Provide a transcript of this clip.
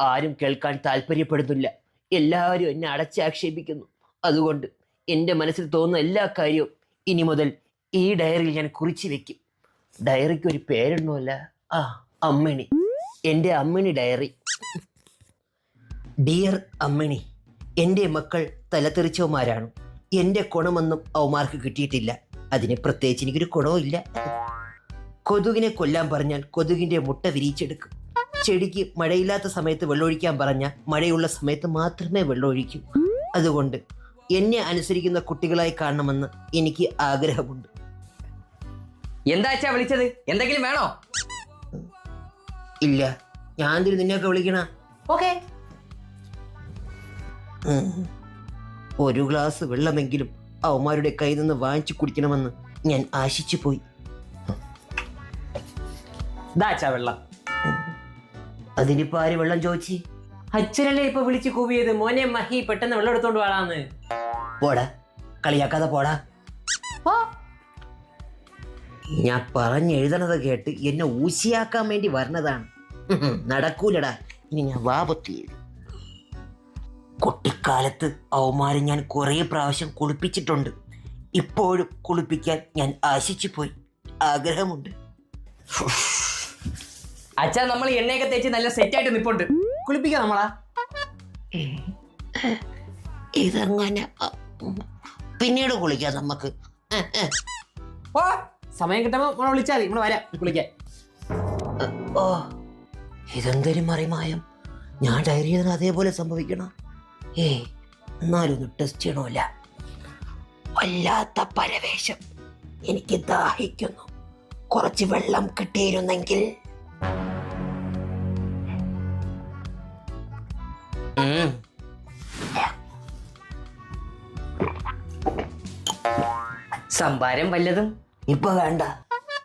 ആരും കേൾക്കാൻ താല്പര്യപ്പെടുന്നില്ല. എല്ലാവരും എന്നെ അടച്ചാക്ഷേപിക്കുന്നു. അതുകൊണ്ട് എൻ്റെ മനസ്സിൽ തോന്നുന്ന എല്ലാ കാര്യവും ഇനി മുതൽ ഈ ഡയറിയിൽ ഞാൻ കുറിച്ചു വെക്കും. ഡയറിക്ക് ഒരു പേരൊന്നുമല്ല, അമ്മിണി. എൻ്റെ അമ്മിണി ഡയറി. ഡിയർ അമ്മിണി, എൻ്റെ മക്കൾ തലതെറിച്ചവന്മാരാണ്. എൻ്റെ ഗുണമൊന്നും അവന്മാർക്ക് കിട്ടിയിട്ടില്ല. അതിന് പ്രത്യേകിച്ച് എനിക്കൊരു ഗുണവും ഇല്ല. കൊതുകിനെ കൊല്ലാൻ പറഞ്ഞാൽ കൊതുകിൻ്റെ മുട്ട വിരിയിച്ചെടുക്കും. ചെടിക്ക് മഴയില്ലാത്ത സമയത്ത് വെള്ളമൊഴിക്കാൻ പറഞ്ഞാൽ മഴയുള്ള സമയത്ത് മാത്രമേ വെള്ളമൊഴിക്കൂ. അതുകൊണ്ട് എന്നെ അനുസരിക്കുന്ന കുട്ടികളായി കാണണമെന്ന് എനിക്ക് ആഗ്രഹമുണ്ട്. എന്താ അച്ഛാ വിളിച്ചത്? എന്തെങ്കിലും വേണോ? ഇല്ല, ഞാൻ എന്തിനു നിന്നെയൊക്കെ വിളിക്കണ? ഓക്കെ. ഒരു ഗ്ലാസ് വെള്ളമെങ്കിലും അവന്മാരുടെ കയ്യിൽ നിന്ന് വാങ്ങിച്ചു കുടിക്കണമെന്ന് ഞാൻ ആശിച്ചു പോയി. വെള്ളം. അതിനിപ്പോ ആര് വെള്ളം ചോദിച്ചു? അച്ഛനല്ലേ ഇപ്പൊ വിളിച്ച് കൂവിയത്, മോനെ മഹി പെട്ടെന്ന് വെള്ളം എടുത്തോണ്ട് വാടാന്ന്. പോടാ, കളിയാക്കാതെ പോടാ. ഞാൻ പറഞ്ഞെഴുതണത് കേട്ട് എന്നെ ഊശിയാക്കാൻ വേണ്ടി വരണതാണ്. നടക്കൂലടാ. ഇനി ഞാൻ വാപത്തി. കുട്ടിക്കാലത്ത് അവന്മാരെ ഞാൻ കുറേ പ്രാവശ്യം കുളിപ്പിച്ചിട്ടുണ്ട്. ഇപ്പോഴും കുളിപ്പിക്കാൻ ഞാൻ ആശിച്ചു പോയി. ആഗ്രഹമുണ്ട്. അച്ഛാ, നമ്മൾ എണ്ണയൊക്കെ തേച്ച് നല്ല സെറ്റായിട്ട് നിപ്പുണ്ട്. കുളിപ്പിക്കാം നമ്മളാ. ഇതങ്ങനെ പിന്നീട് കുളിക്കാം നമുക്ക്. സമയം കിട്ടുമ്പോ നമ്മളെ വിളിച്ചാൽ മതി, നമ്മള് വരാം കുളിക്കാൻ. ഓ, ഇതെന്തൊരു മറിമായം. ഞാൻ ഡയറി ചെയ്തത് അതേപോലെ സംഭവിക്കണം. എന്നാലൊന്ന് ടെസ്റ്റ് ചെയ്യണമല്ല. വല്ലാത്ത പരവേശം. എനിക്ക് ദാഹിക്കുന്നു. കുറച്ച് വെള്ളം കിട്ടിയിരുന്നെങ്കിൽ. സംഭാരം വല്ലതും ഇപ്പൊ വേണ്ട.